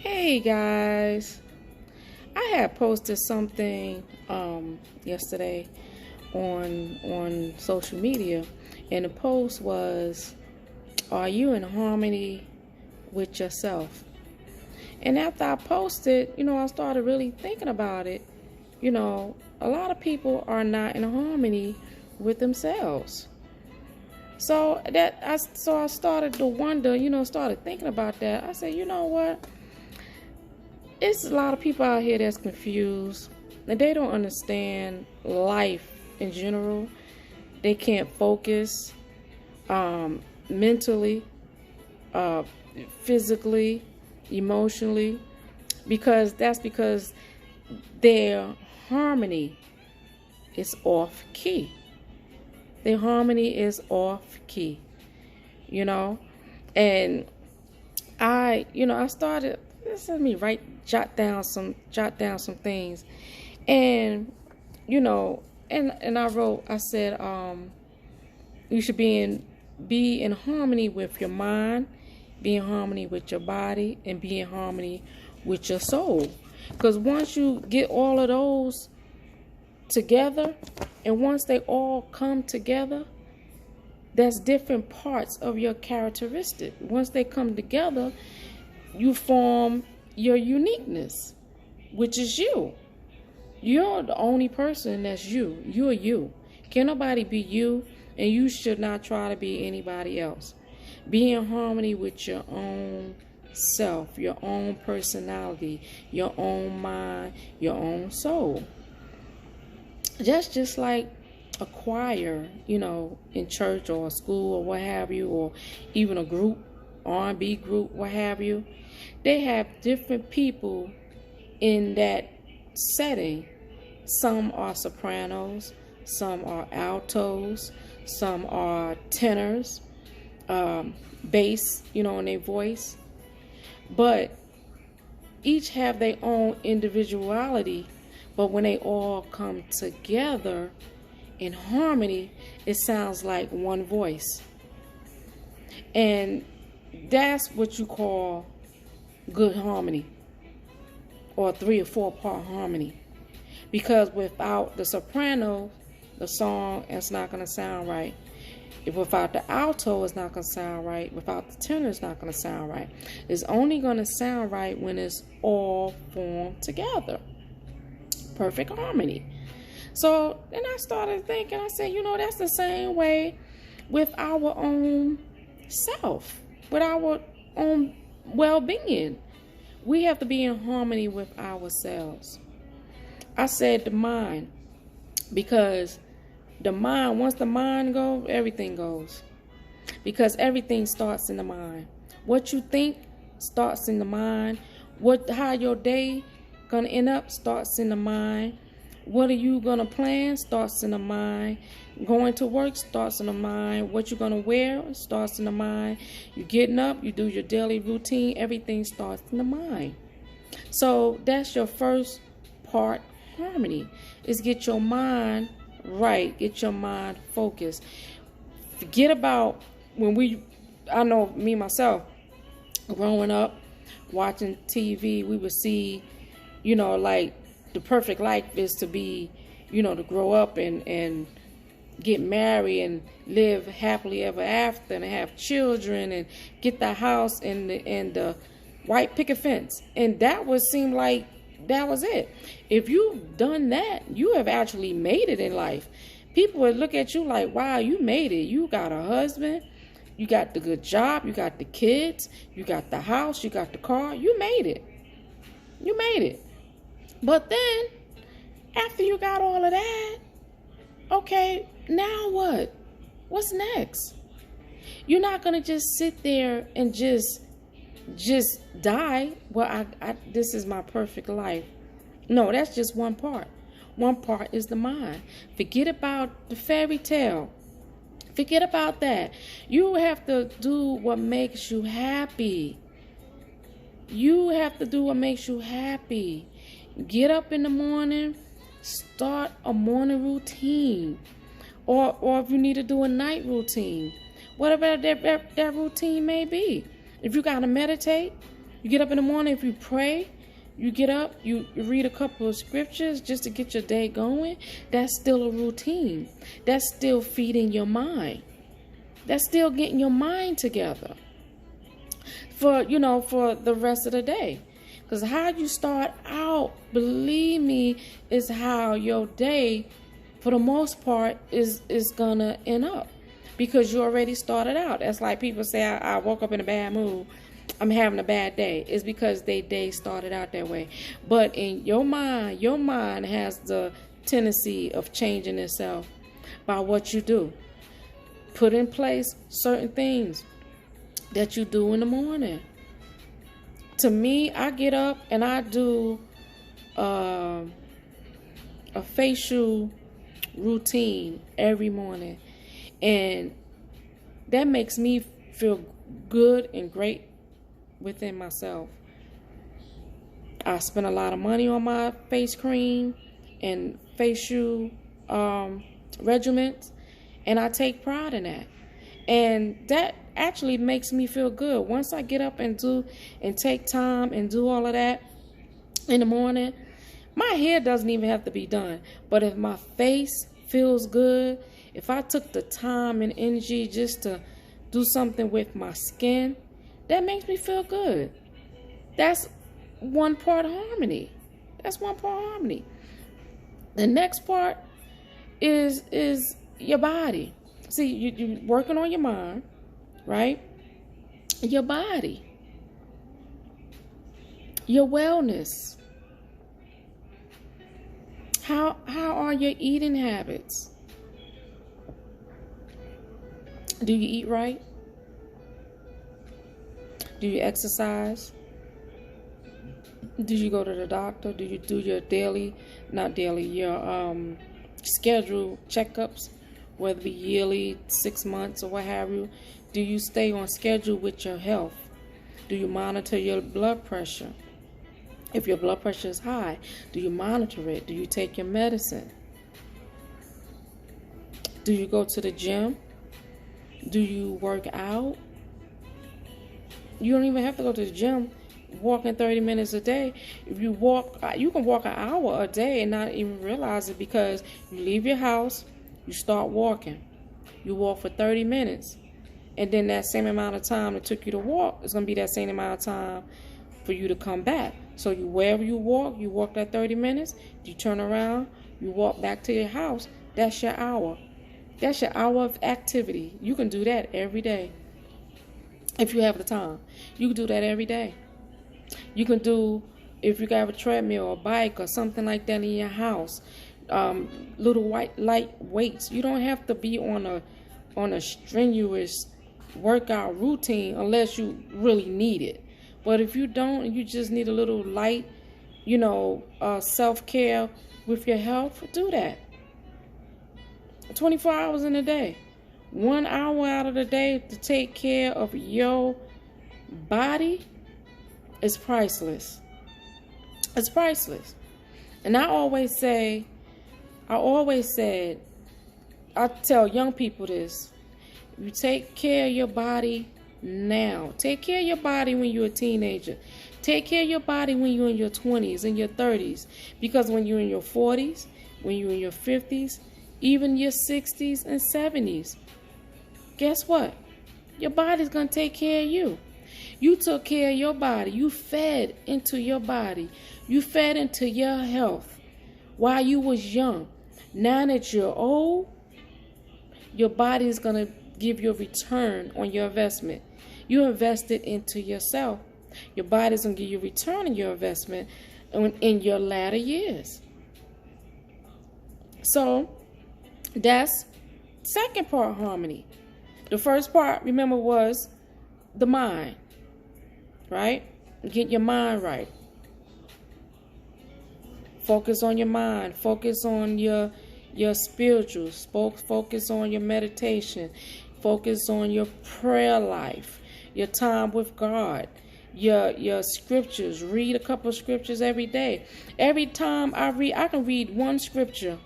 Hey guys, I had posted something yesterday on social media, and the post was, "Are you in harmony with yourself?" And after I posted, I started really thinking about it. A lot of people are not in harmony with themselves. So I started to wonder, started thinking about that. I said, you know what? It's a lot of people out here that's confused and they don't understand life in general. They can't focus mentally, uh, physically, emotionally, because their harmony is off key. Their harmony is off key, you know, and I started. Let me jot down some things, and and I wrote. I said, you should be in harmony with your mind, be in harmony with your body, and be in harmony with your soul. Because once you get all of those together, and once they all come together, that's different parts of your characteristic. Once they come together, you form your uniqueness, which is you. You're the only person that's you. You're you. Can't nobody be you, and you should not try to be anybody else. Be in harmony with your own self, your own personality, your own mind, your own soul. Just like a choir, in church or school or what have you, or even a group, R&B group, what have you. They have different people in that setting. Some are sopranos, some are altos, some are tenors, bass, in their voice. But each have their own individuality. But when they all come together in harmony, it sounds like one voice. And that's what you call good harmony, or 3 or 4 part harmony. Because without the soprano, the song is not going to sound right. If without the alto, it's not going to sound right. Without the tenor, it's not going to sound right. It's only going to sound right when it's all formed together. Perfect harmony. So then I started thinking, I said, that's the same way with our own self, with our own well-being. We have to be in harmony with ourselves. I said the mind, because the mind, once the mind goes, everything goes. Because everything starts in the mind. What you think starts in the mind. How your day gonna end up starts in the mind. What are you gonna plan starts in the mind. Going to work starts in the mind. What you're gonna wear starts in the mind. You getting up, you do your daily routine, everything starts in the mind. So that's your first part harmony, is get your mind right, get your mind focused. Forget about I know me myself, growing up, watching TV, we would see, like the perfect life is to be, to grow up and get married and live happily ever after and have children and get the house and the white picket fence. And that would seem like that was it. If you've done that, you have actually made it in life. People would look at you like, wow, you made it. You got a husband, you got the good job, you got the kids, you got the house, you got the car. You made it. You made it. But then, after you got all of that, okay, now what? What's next? You're not going to just sit there and just die. Well, this is my perfect life. No, that's just one part. One part is the mind. Forget about the fairy tale. Forget about that. You have to do what makes you happy. You have to do what makes you happy. Get up in the morning, start a morning routine. Or if you need to do a night routine. Whatever that routine may be. If you got to meditate, You get up in the morning, if you pray, you get up, you read a couple of scriptures just to get your day going. That's still a routine. That's still feeding your mind. That's still getting your mind together for the rest of the day. Because how you start out, believe me, is how your day, for the most part, is going to end up. Because you already started out. That's like people say, I woke up in a bad mood. I'm having a bad day. It's because their day started out that way. But in your mind has the tendency of changing itself by what you do. Put in place certain things that you do in the morning. To me, I get up and I do a facial routine every morning. And that makes me feel good and great within myself. I spend a lot of money on my face cream and facial regimens, and I take pride in that. And that actually makes me feel good. Once I get up and take time and do all of that in the morning, my hair doesn't even have to be done. But if my face feels good, if I took the time and energy just to do something with my skin, that makes me feel good. That's one part of harmony. That's one part of harmony. The next part is your body. See, you're working on your mind, right? Your body. Your wellness. How are your eating habits? Do you eat right? Do you exercise? Do you go to the doctor? Do you do your scheduled checkups, whether it be yearly, 6 months, or what have you? Do you stay on schedule with your health? Do you monitor your blood pressure? If your blood pressure is high, do you monitor it? Do you take your medicine? Do you go to the gym? Do you work out? You don't even have to go to the gym. Walking 30 minutes a day. If you walk, you can walk an hour a day and not even realize it, because you leave your house, you start walking. You walk for 30 minutes. And then that same amount of time it took you to walk, it's going to be that same amount of time for you to come back. So wherever you walk that 30 minutes, you turn around, you walk back to your house. That's your hour. That's your hour of activity. You can do that every day. If you have the time, you can do that every day. You can do, if you got a treadmill or bike or something like that in your house, little light weights. You don't have to be on a strenuous workout routine unless you really need it. But if you don't, and you just need a little light, self-care with your health, do that. 24 hours in a day. 1 hour out of the day to take care of your body is priceless. It's priceless. And I always said, I tell young people this: you take care of your body now. Take care of your body when you're a teenager. Take care of your body when you're in your 20s and your 30s. Because when you're in your 40s, when you're in your 50s, even your 60s and 70s, guess what? Your body's going to take care of you. You took care of your body. You fed into your body. You fed into your health while you was young. Now that you're old, your body is going to give you a return on your investment. You invested into yourself. Your body's going to give you a return on your investment in your latter years. So that's second part of harmony. The first part, remember, was the mind, right? Get your mind right. Focus on your mind. Focus on your spirituals. Focus on your meditation. Focus on your prayer life, your time with God, your scriptures. Read a couple of scriptures every day. Every time I can read one scripture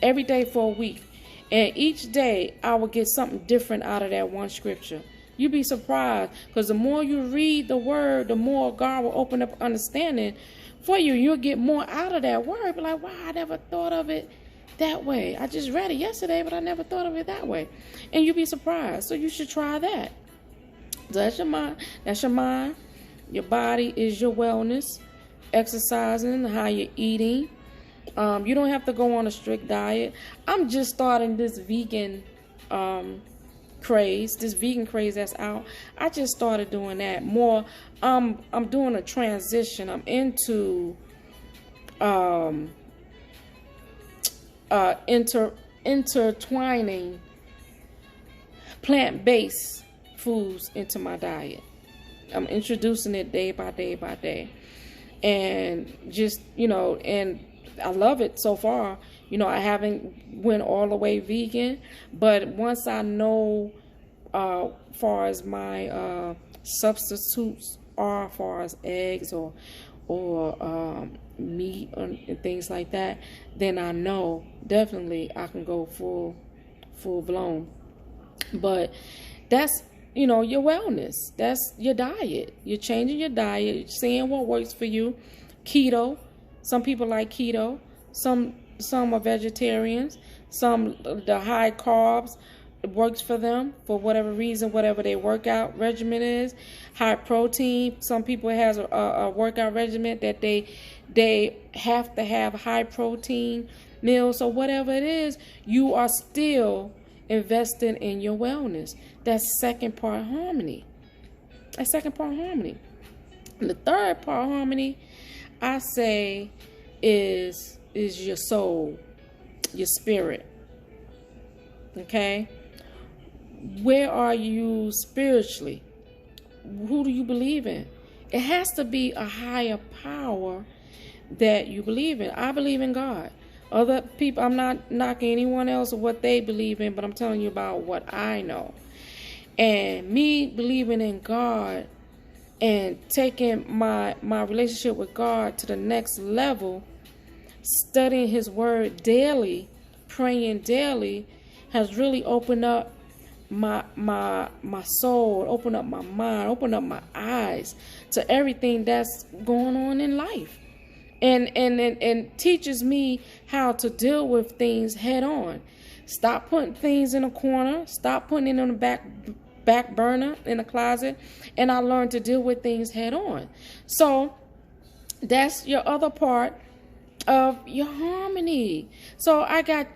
every day for a week. And each day I will get something different out of that one scripture. You'd be surprised, because the more you read the word, the more God will open up understanding for you. You'll get more out of that word. Be like, wow, I never thought of it that way. I just read it yesterday, but I never thought of it that way. And you'd be surprised. So you should try that. So that's your mind. That's your mind. Your body is your wellness. Exercising, how you're eating. You don't have to go on a strict diet. I'm just starting this vegan craze. This vegan craze that's out. I just started doing that more. I'm doing a transition. I'm into intertwining plant-based foods into my diet. I'm introducing it day by day by day. And just, and I love it so far. I haven't went all the way vegan, but once I know far as my substitutes are, far as eggs or meat and things like that, then I know definitely I can go full blown. But that's your wellness. That's your diet. You're changing your diet. You're seeing what works for you. Keto. Some people like keto. Some are vegetarians. Some, the high carbs, it works for them for whatever reason, whatever their workout regimen is. High protein. Some people has a workout regimen that they have to have high protein meals. So whatever it is, you are still investing in your wellness. That's second part harmony. That's second part harmony. And the third part harmony, I say, is your soul, your spirit. Okay? Where are you spiritually? Who do you believe in? It has to be a higher power that you believe in. I believe in God. Other people, I'm not knocking anyone else or what they believe in, but I'm telling you about what I know. And me believing in God and taking my relationship with God to the next level, studying His Word daily, praying daily, has really opened up my soul, opened up my mind, opened up my eyes to everything that's going on in life. And teaches me how to deal with things head on. Stop putting things in a corner. Stop putting it on the back burner in the closet. And I learned to deal with things head on. So that's your other part of your harmony. So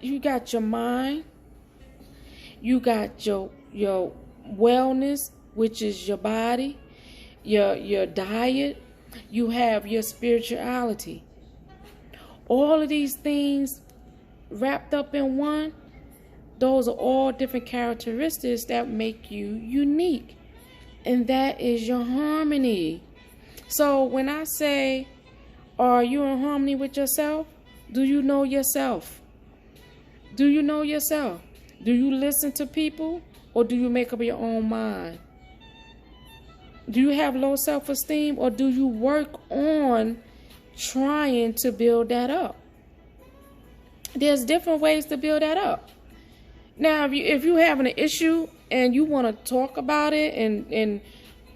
you got your mind. You got your wellness, which is your body, your diet. You have your spirituality. All of these things wrapped up in one, those are all different characteristics that make you unique. And that is your harmony. So when I say, are you in harmony with yourself? Do you know yourself? Do you know yourself? Do you listen to people, or do you make up your own mind? Do you have low self-esteem, or do you work on trying to build that up? There's different ways to build that up. Now, if you're having an issue and you want to talk about it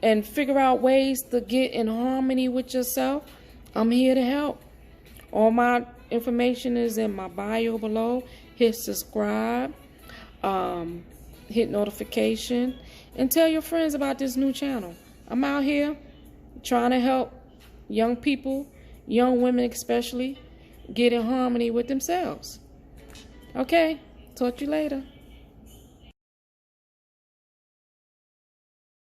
and figure out ways to get in harmony with yourself, I'm here to help. All my information is in my bio below. Hit subscribe, hit notification, and tell your friends about this new channel. I'm out here trying to help young people, young women especially, get in harmony with themselves. Okay, talk to you later.